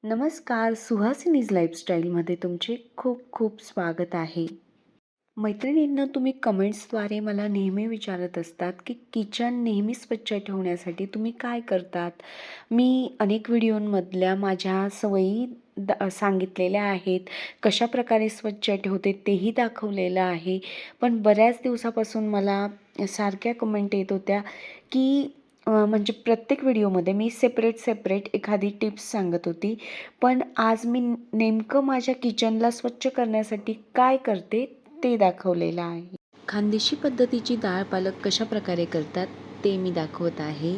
नमस्कार, सुहासिनीज लाईफस्टाईलमध्ये तुमचे खूप खूप स्वागत आहे. मैत्रिणींनो, तुम्ही कमेंट्सद्वारे मला नेहमी विचारत असतात की किचन नेहमी स्वच्छ ठेवण्यासाठी तुम्ही काय करतात. मी अनेक व्हिडिओंमधल्या माझ्या सवयी सांगितलेल्या आहेत. कशाप्रकारे स्वच्छ ठेवते तेही दाखवलेलं आहे. पण बऱ्याच दिवसापासून मला सारख्या कमेंट येत होत्या की म्हणजे प्रत्येक व्हिडिओमध्ये मी सेपरेट एखादी टिप्स सांगत होती. पण आज मी नेमकं माझ्या किचनला स्वच्छ करण्यासाठी काय करते ते दाखवलेलं आहे. खानदेशी पद्धतीची डाळ पालक कशा प्रकारे करतात ते मी दाखवत आहे.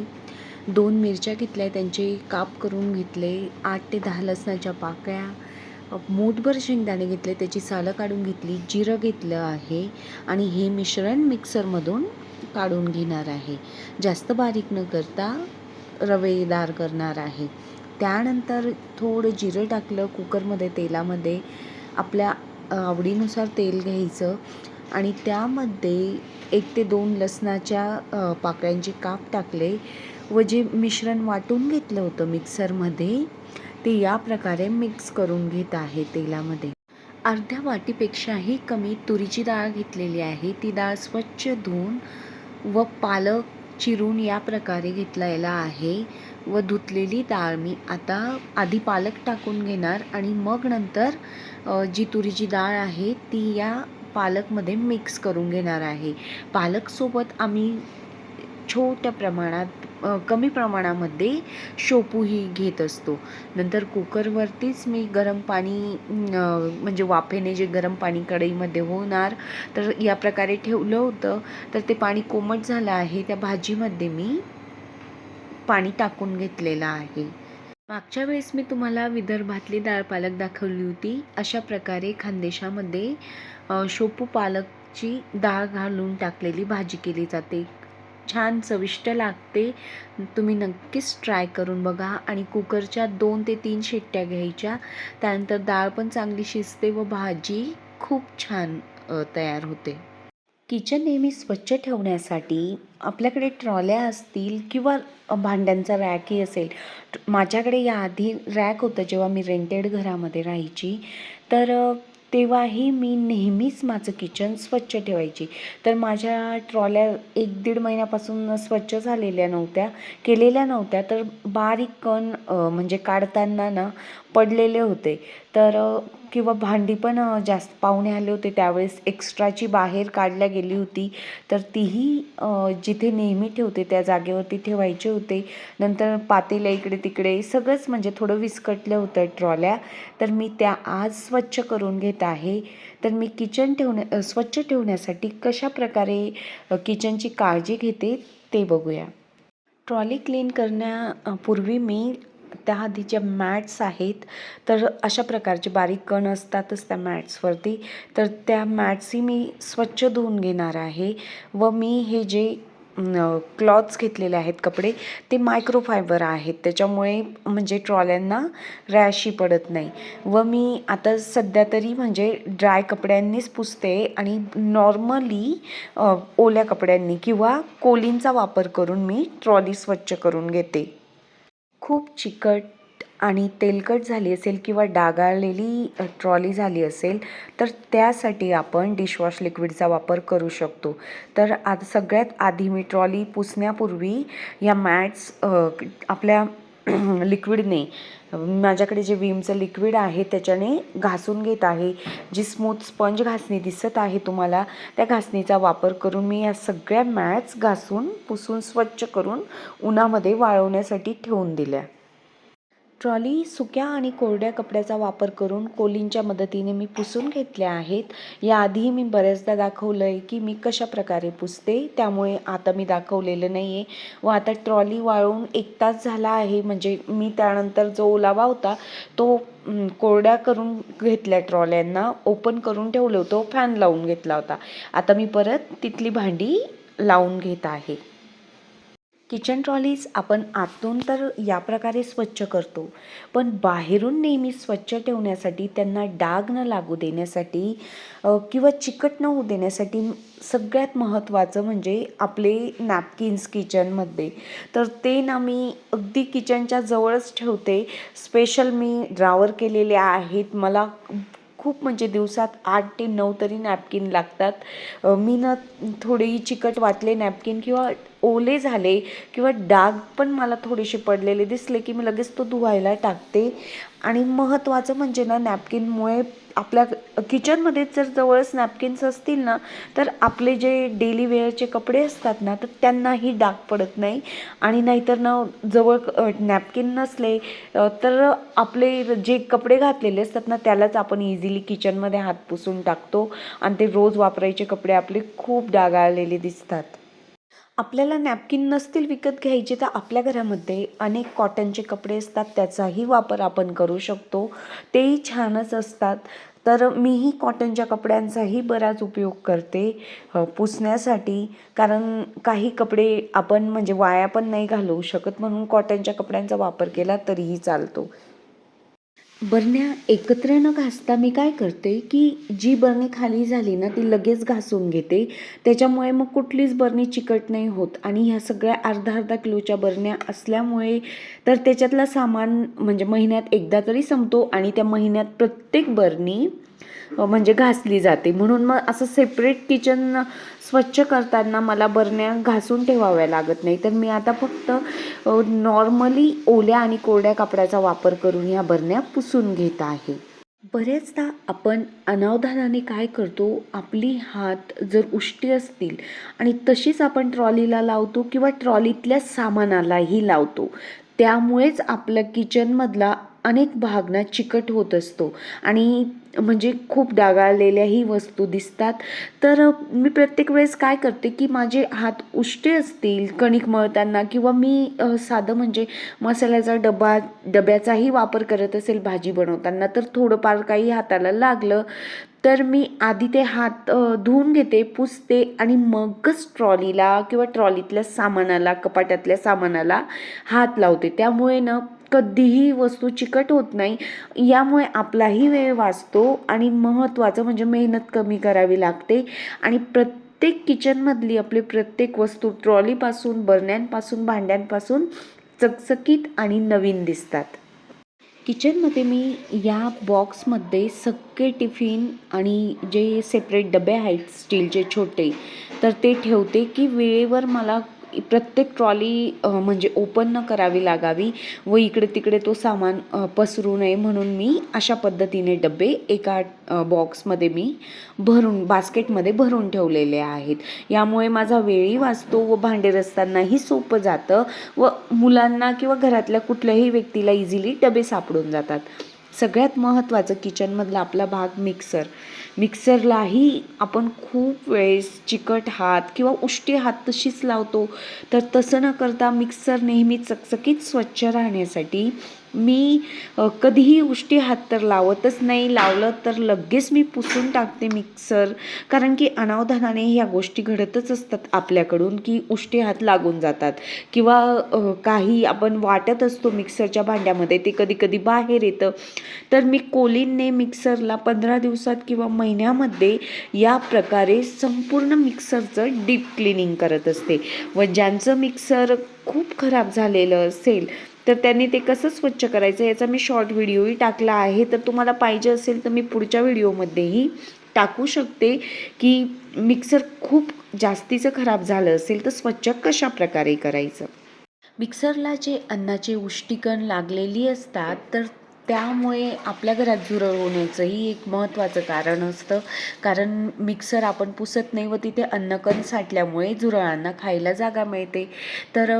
2 मिरच्या घेतल्या, त्यांचे काप करून घेतले. 8 ते 10 लसणाच्या पाकळ्या, मूठभर शेंगदाणे घेतले, त्याची सालं काढून घेतली. जिरं घेतलं आहे आणि हे मिश्रण मिक्सरमधून काढून घेणार आहे. जास्त बारीक न करता रवेदार करणार आहे. त्यानंतर थोडं जिरं टाकलं कुकरमध्ये, तेलामध्ये आपल्या आवडीनुसार तेल घ्यायचं आणि त्यामध्ये 1 ते 2 लसणाच्या पाकळ्यांचे काप टाकले व जे मिश्रण वाटून घेतलं होतं मिक्सरमध्ये ते या प्रकारे मिक्स करून घेत आहे तेलामध्ये. अर्ध्या वाटीपेक्षाही कमी तुरीची डाळ घेतलेली आहे. ती डाळ स्वच्छ धुवून व पालक चिरून या प्रकारे घेतलेला आहे व धुतलेली डाळ मी आता आधी पालक टाकून घेणार आणि मग नंतर जी तुरीची डाळ आहे ती या पालकमध्ये मिक्स करून घेणार आहे. पालकसोबत आम्ही छोट्या प्रमाणात कमी प्रमाणामध्ये शेपूही घेत असतो. नंतर कुकरवरतीच मी गरम पाणी म्हणजे वाफेने जे गरम पाणी कढईमध्ये होणार तर या प्रकारे ठेवलं होतं. तर ते पाणी कोमट झालं आहे. त्या भाजीमध्ये मी पाणी टाकून घेतलेलं आहे. मागच्या वेळेस मी तुम्हाला विदर्भातली डाळ पालक दाखवली होती. अशा प्रकारे खानदेशामध्ये शेपू पालकची डाळ घालून टाकलेली भाजी केली जाते. छान चविष्ट लागते. तुम्ही नक्कीच ट्राय करून बघा आणि कुकरच्या 2 ते 3 शिट्ट्या घ्यायच्या. त्यानंतर डाळ पण चांगली शिजते व भाजी खूप छान तयार होते. किचन नेहमी स्वच्छ ठेवण्यासाठी आपल्याकडे ट्रॉल्या असतील किंवा भांड्यांचा रॅकही असेल. माझ्याकडे याआधी रॅक होतं जेव्हा मी रेंटेड घरामध्ये राहायची. तर तेव्हाही मी नेहमीच माझं किचन स्वच्छ ठेवायची. तर माझ्या ट्रॉल्या 1-1.5 महिन्यापासून स्वच्छ झालेल्या नव्हत्या, केलेल्या नव्हत्या. तर बारीक कण म्हणजे काढताना ना पडलेले होते. तर किंवा भांडी पण जास्त पाहुणे आले होते त्यावेळेस एक्स्ट्राची बाहेर काढल्या गेली होती. तर तीही जिथे नेहमी ठेवते त्या जागेवरती ठेवायचे होते. नंतर पातेलं इकडे तिकडे सगळंच म्हणजे थोडं विस्कटलं होतं ट्रॉल्या. तर मी त्या आज स्वच्छ करून घेत आहे. तर मी किचन स्वच्छ ठेवण्यासाठी कशाप्रकारे किचनची काळजी घेते ते बघूया. ट्रॉली क्लीन करण्यापूर्वी मी त्याआधी ज्या मॅट्स आहेत तर अशा प्रकारचे बारीक कण असतातच त्या मॅट्सवरती. तर त्या मॅट्सही मी स्वच्छ धुवून घेणार आहे व मी हे जे क्लॉथ्स घेतलेले आहेत कपडे ते मायक्रोफायबर आहेत. त्याच्यामुळे म्हणजे ट्रॉल्यांना रॅशही पडत नाही व मी आता सध्या तरी म्हणजे ड्राय कपड्यांनीच पुसते आणि नॉर्मली ओल्या कपड्यांनी किंवा कोलींचा वापर करून मी ट्रॉली स्वच्छ करून घेते. खूप चिकट आणि तेलकट झाली असेल किंवा डागाळलेली ट्रॉली झाली असेल तर त्यासाठी आपण डिशवॉश लिक्विडचा वापर करू शकतो. तर आता सगळ्यात आधी मी ट्रॉली पुसण्यापूर्वी या मॅट्स आपल्या लिक्विडने माझ्याकडे जे विमचं लिक्विड आहे त्याच्याने घासून घेत आहे. जी स्मूथ स्पंज घासणी दिसत आहे तुम्हाला त्या घासणीचा वापर करून मी या सगळ्या मॅट्स घासून पुसून स्वच्छ करून उन्हामध्ये वाळवण्यासाठी ठेवून दिल्या. ट्रॉली सुक्या आणि कोरड्या कपड्याचा वापर करून कोलींच्या मदतीने मी पुसून घेतल्या आहेत. याआधीही मी बऱ्याचदा दाखवलं आहे की मी कशा प्रकारे पुसते, त्यामुळे आता मी दाखवलेलं नाही आहे. व आता ट्रॉली वाळवून 1 तास झाला आहे. म्हणजे मी त्यानंतर जो ओलावा होता तो कोरड्या करून घेतल्या, ट्रॉल्यांना ओपन करून ठेवलं होतं, फॅन लावून घेतला होता. आता मी परत तिथली भांडी लावून घेत आहे. किचन ट्रॉलीज आपण आतून तर या प्रकारे स्वच्छ करतो, पण बाहेरून नेहमी स्वच्छ ठेवण्यासाठी, त्यांना डाग न लागू देण्यासाठी किंवा चिकट न होऊ देण्यासाठी सगळ्यात महत्त्वाचं म्हणजे आपले नॅपकिन्स किचनमध्ये. तर ते ना मी अगदी किचनच्या जवळच ठेवते. स्पेशल मी ड्रॉवर केलेले आहेत. मला खूप म्हणजे दिवसात 8 ते 9 तरी नॅपकिन लागतात. मी ना थोडी चिकट वाटले नॅपकिन किंवा ओले झाले किंवा डाग पण मला थोडेसे पडलेले दिसले की मी लगेच तो धुवायला टाकते. आणि महत्त्वाचं म्हणजे ना नॅपकिनमुळे आपल्या किचनमध्ये जर जवळच नॅपकिन्स असतील ना, तर आपले जे डेली वेअरचे कपडे असतात ना, तर त्यांनाही डाग पडत नाही. आणि नाहीतर ना जवळ नॅपकिन नसले तर आपले जे कपडे घातलेले असतात ना, त्यालाच आपण इझिली किचनमध्ये हात पुसून टाकतो आणि ते रोज वापरायचे कपडे आपले खूप डागाळलेले दिसतात. आपल्याला नॅपकिन नसतील विकत घ्यायचे तर आपल्या घरामध्ये अनेक कॉटनचे कपडे असतात, त्याचाही वापर आपण करू शकतो. तेही छानच असतात. तर मीही कॉटनच्या कपड्यांचाही बराच उपयोग करते पुसण्यासाठी. कारण काही कपडे आपण म्हणजे वाया पण नाही घालवू शकत, म्हणून कॉटनच्या कपड्यांचा वापर केला तरीही चालतो. बरण्या एकत्र न घासता मी काय करते की जी बरणी खाली झाली ना ती लगेच घासून घेते. त्याच्यामुळे मग कुठलीच बरणी चिकट नाही होत. आणि ह्या सगळ्या अर्धा अर्धा किलोच्या बरण्या असल्यामुळे तर त्याच्यातलं सामान म्हणजे महिन्यात एकदा तरी संपतो आणि त्या महिन्यात प्रत्येक बरणी म्हणजे घासली जाते. म्हणून मग असं सेपरेट किचन स्वच्छ करताना मला बरण्या घासून ठेवाव्या लागत नाही. तर मी आता फक्त नॉर्मली ओल्या आणि कोरड्या कपड्याचा वापर करून या बरण्या पुसून घेत आहे. बरेचदा आपण अनावधानाने काय करतो, आपली हात जर उष्टी असतील आणि तशीच आपण ट्रॉलीला लावतो किंवा ट्रॉलीतल्या सामानालाही लावतो. त्यामुळेच आपलं किचनमधला अनेक भाग ना चिकट होत असतो आणि म्हणजे खूप डागाळलेल्याही वस्तू दिसतात. तर मी प्रत्येक वेळेस काय करते की माझे हात उष्टे असतील कणिक मळताना किंवा मी साधं म्हणजे मसाल्याचा डब्याचाही वापर करत असेल भाजी बनवताना, तर थोडंफार काही हाताला लागलं तर मी आधी ते हात धुवून घेते, पुसते आणि मगच ट्रॉलीला किंवा ट्रॉलीतल्या सामानाला, कपाटातल्या सामानाला हात लावते. त्यामुळे ना कधीही वस्तू चिकट होत नाही. यामुळे आपलाही वेळ वाचतो आणि महत्त्वाचं म्हणजे मेहनत कमी करावी लागते. आणि प्रत्येक किचनमधली आपली प्रत्येक वस्तू ट्रॉलीपासून, बरण्यांपासून, भांड्यांपासून चकचकीत आणि नवीन दिसतात. किचनमध्ये मी या बॉक्समध्ये सगळे टिफिन आणि जे सेपरेट डबे आहेत स्टीलचे छोटे, तर ते ठेवते की वेळेवर मला प्रत्येक ट्रॉली म्हणजे ओपन न करावी लागावी व इकडे तिकडे तो सामान पसरू नये, म्हणून मी अशा पद्धतीने डबे एका बॉक्समध्ये मी बास्केटमध्ये भरून ठेवलेले आहेत. यामुळे माझा वेळही वाचतो व भांडे रचतानाही सोपं जातं व मुलांना किंवा घरातल्या कुठल्याही व्यक्तीला इझिली डबे सापडून जातात. सगळ्यात महत्त्वाचं किचनमधला आपला भाग मिक्सरलाही आपण खूप वेळेस चिकट हात किंवा उष्टी हात तशीच लावतो. तर तसं न करता मिक्सर नेहमी चकचकीत स्वच्छ राहण्यासाठी मी कधीही उष्टी हात तर लावतच नाही. लावलं तर लगेच मी पुसून टाकते मिक्सर. कारण की अनावधानाने ह्या गोष्टी घडतच असतात आपल्याकडून की उष्टी हात लागून जातात किंवा काही आपण वाटत असतो मिक्सरच्या भांड्यामध्ये, ते कधी कधी बाहेर येतं. तर मी कोलिनने मिक्सरला 15 दिवसात किंवा महिन्यामध्ये या प्रकारे संपूर्ण मिक्सरचं डीप क्लिनिंग करत असते. व ज्यांचं मिक्सर खूप खराब झालेलं असेल तर त्यांनी ते कसं स्वच्छ करायचं याचा मी शॉर्ट व्हिडिओही टाकला आहे. तर तुम्हाला पाहिजे असेल तर मी पुढच्या व्हिडिओमध्येही टाकू शकते की मिक्सर खूप जास्तीचं खराब झालं असेल तर स्वच्छ कशा प्रकारे करायचं. मिक्सरला जे अन्नाचे उष्टीकण लागलेली असतात तर त्यामुळे आपल्या घरात झुरळ होण्याचंही एक महत्त्वाचं कारण असतं. कारण मिक्सर आपण पुसत नाही व तिथे अन्नकण साठल्यामुळे झुरळांना खायला जागा मिळते. तर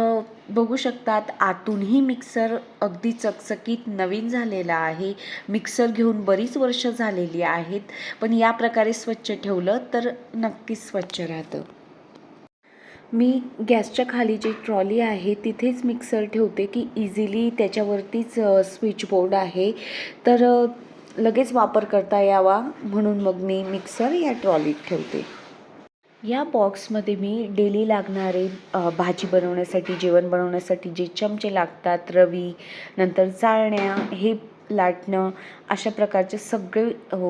बघू शकतात आतूनही मिक्सर अगदी चकचकीत नवीन झालेला आहे. मिक्सर घेऊन बरीच वर्ष झालेली आहेत, पण या प्रकारे स्वच्छ ठेवलं तर नक्कीच स्वच्छ राहतं. मी गॅसच्या खाली जी ट्रॉली आहे तिथेच मिक्सर ठेवते की इझिली त्याच्यावरतीच स्विच बोर्ड आहे, तर लगेच वापर करता यावा, म्हणून मग मी मिक्सर या ट्रॉलीत ठेवते. या बॉक्समध्ये मी डेली लागणारे भाजी बनवण्यासाठी, जेवण बनवण्यासाठी जे चमचे लागतात, रवी, नंतर चाळण्या, हे लाटणं, अशा प्रकारचे सगळे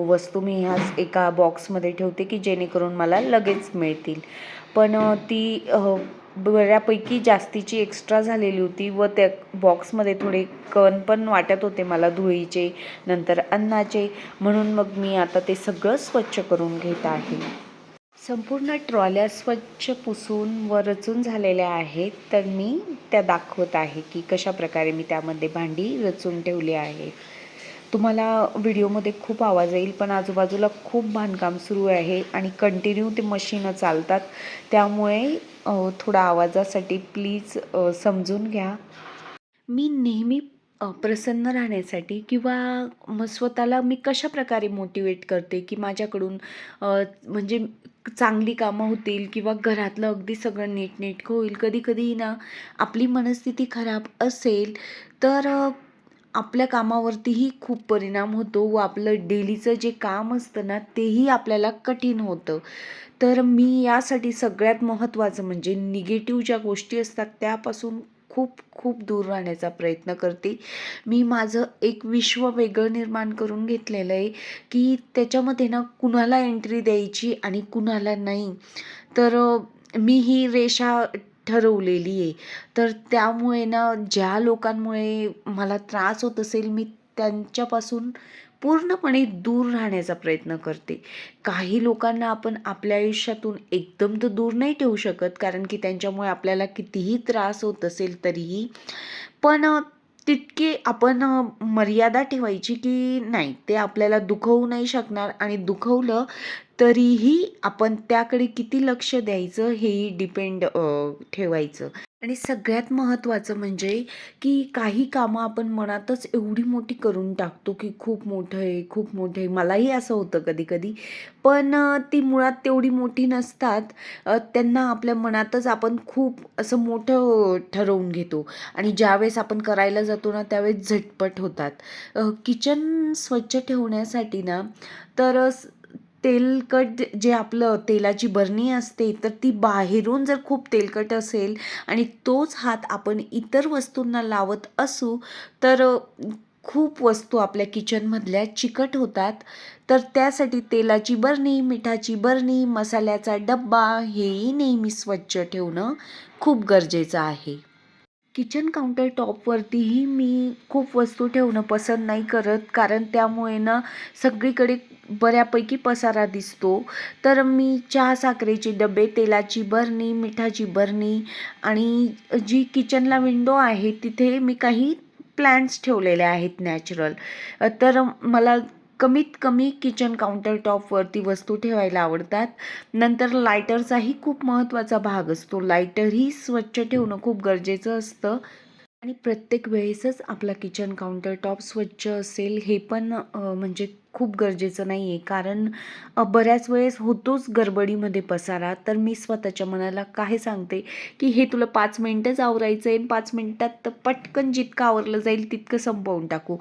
वस्तू मी ह्याच एका बॉक्समध्ये ठेवते की जेणेकरून मला लगेच मिळतील. पण ती बऱ्यापैकी जास्तीची एक्स्ट्रा झालेली होती व त्या बॉक्समध्ये थोडे कण पण वाटत होते मला धुळीचे, नंतर अन्नाचे. म्हणून मग मी आता ते सगळं स्वच्छ करून घेत आहे. संपूर्ण ट्रॉल्या स्वच्छ पुसून व रचून झालेल्या आहेत, तर मी त्या दाखवत आहे की कशाप्रकारे मी त्यामध्ये भांडी रचून ठेवली आहे. तुम्हाला व्हिडिओमध्ये खूप आवाज येईल, पण आजूबाजूला खूप बांधकाम सुरू आहे आणि कंटिन्यू ते मशीनं चालतात, त्यामुळे थोडा आवाजासाठी प्लीज समजून घ्या. मी नेहमी प्रसन्न राहण्यासाठी किंवा मग स्वतःला मी कशाप्रकारे मोटिवेट करते की माझ्याकडून म्हणजे चांगली कामं होतील किंवा घरातलं अगदी सगळं नीटनेटकं होईल. कधी-कधी ना आपली मनस्थिती खराब असेल तर आपल्या कामावरतीही खूप परिणाम होतो व आपलं डेलीचं जे काम असतं ना तेही आपल्याला कठीण होतं. तर मी यासाठी सगळ्यात महत्त्वाचं म्हणजे निगेटिव्ह ज्या गोष्टी असतात त्यापासून खूप खूप दूर राहण्याचा प्रयत्न करते. मी माझं एक विश्व वेगळं निर्माण करून घेतलेलं आहे की त्याच्यामध्ये ना कुणाला एंट्री द्यायची आणि कुणाला नाही. तर मी ही रेषा ठरवलेली आहे. तर त्यामुळे ना ज्या लोकांमुळे मला त्रास होत असेल मी त्यांच्यापासून पूर्णपणे दूर राहण्याचा प्रयत्न करते. काही लोकांना आपण आपल्या आयुष्यातून एकदम तर दूर नाही ठेवू शकत, कारण की त्यांच्यामुळे आपल्याला कितीही त्रास होत असेल तरीही. पण तितके आपण मर्यादा ठेवायची की नाही, ते आपल्याला दुखवू नाही शकणार आणि दुखवलं तरीही आपण त्याकडे किती लक्ष द्यायचं हेही डिपेंड ठेवायचं. आणि सगळ्यात महत्त्वाचं म्हणजे की काही कामं आपण मनातच एवढी मोठी करून टाकतो की खूप मोठं आहे, खूप मोठं आहे. मलाही असं होतं कधी-कधी. पण ती मुळात तेवढी मोठी नसतात. त्यांना आपल्या मनातच आपण खूप असं मोठं ठरवून घेतो आणि ज्यावेळेस आपण करायला जातो ना त्यावेळेस झटपट होतात. किचन स्वच्छ ठेवण्यासाठी ना तर तेलकट जे आपलं तेलाची बरणी असते तर ती बाहेरून जर खूप तेलकट असेल आणि तोच हात आपण इतर वस्तूंना लावत असू तर खूप वस्तू आपल्या किचनमधल्या चिकट होतात. तर त्यासाठी तेलाची बरणी, मिठाची बरणी, मसाल्याचा डब्बा हेही नेहमी स्वच्छ ठेवणं खूप गरजेचं आहे. किचन काउंटर टॉपवरतीही मी खूप वस्तू ठेवणं पसंत नाही करत, कारण त्यामुळे ना सगळीकडे बऱ्यापैकी पसारा दिसतो. तर मी चहा साखरेचे डबे, तेलाची बरणी, मिठाची बरणी आणि जी किचनला विंडो आहे तिथे मी काही प्लॅन्ट्स ठेवलेले आहेत नॅचरल. तर मला कमीत कमी किचन काउंटर टॉपवरती वस्तू ठेवायला आवडतात. नंतर लायटरचाही खूप महत्त्वाचा भाग असतो. लायटरही स्वच्छ ठेवणं खूप गरजेचं असतं आणि प्रत्येक वेळेसच आपला किचन काउंटर टॉप स्वच्छ असेल हे पण म्हणजे खूप गरजेचं नाही आहे. कारण बऱ्याच वेळेस होतोच गडबडीमध्ये पसारा. तर मी स्वतःच्या मनाला काय सांगते की हे तुला 5 मिनिटंच आवरायचं आहे आणि 5 मिनिटात तर पटकन जितकं आवरलं जाईल तितकं संपवून टाकू.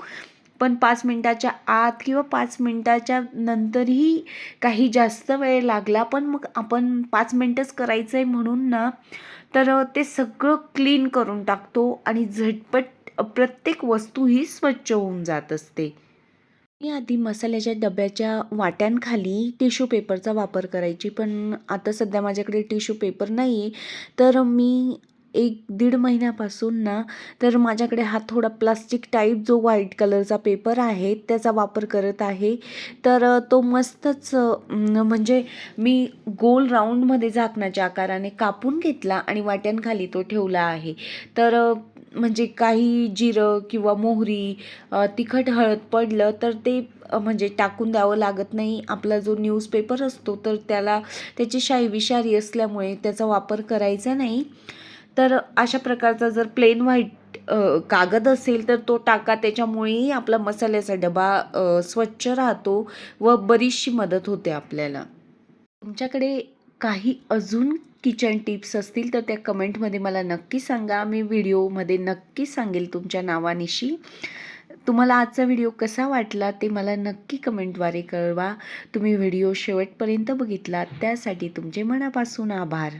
पण 5 मिनिटाच्या आत किंवा 5 मिनिटाच्या नंतरही काही जास्त वेळ लागला, पण मग आपण 5 मिनिटंच करायचं आहे म्हणून ना, तर ते सगळं क्लीन करून टाकतो आणि झटपट प्रत्येक वस्तू ही स्वच्छ होऊन जात असते. मी आधी मसाल्याच्या डब्याच्या वाट्यांखाली टिश्यू पेपरचा वापर करायची, पण आता सध्या माझ्याकडे टिश्यू पेपर नाही आहे. तर मी 1-1.5 महिन्यापासून ना, तर माझ्याकडे हा थोडा प्लास्टिक टाईप जो व्हाईट कलरचा पेपर आहे, त्याचा वापर करत आहे. तर तो मस्तच म्हणजे मी गोल राऊंडमध्ये झाकणाच्या आकाराने कापून घेतला आणि वाट्यांखाली तो ठेवला आहे. तर म्हणजे काही जिरं किंवा मोहरी, तिखट हळद पडलं तर ते म्हणजे टाकून द्यावं लागत नाही. आपला जो न्यूजपेपर असतो तर त्याला त्याची शाई विषारी असल्यामुळे त्याचा वापर करायचा नाही. तर अशा प्रकारचा जर प्लेन व्हाईट कागद असेल तर तो टाका. त्याच्यामुळेही आपला मसाल्याचा डबा स्वच्छ राहतो व बरीचशी मदत होते आपल्याला. तुमच्याकडे काही अजून किचन टिप्स असतील तर त्या कमेंटमध्ये मला नक्की सांगा. मी व्हिडिओमध्ये नक्की सांगेल तुमच्या नावानिशी. तुम्हाला आजचा व्हिडिओ कसा वाटला ते मला नक्की कमेंटद्वारे कळवा. तुम्ही व्हिडिओ शेवटपर्यंत बघितलात त्यासाठी तुमचे मनापासून आभार.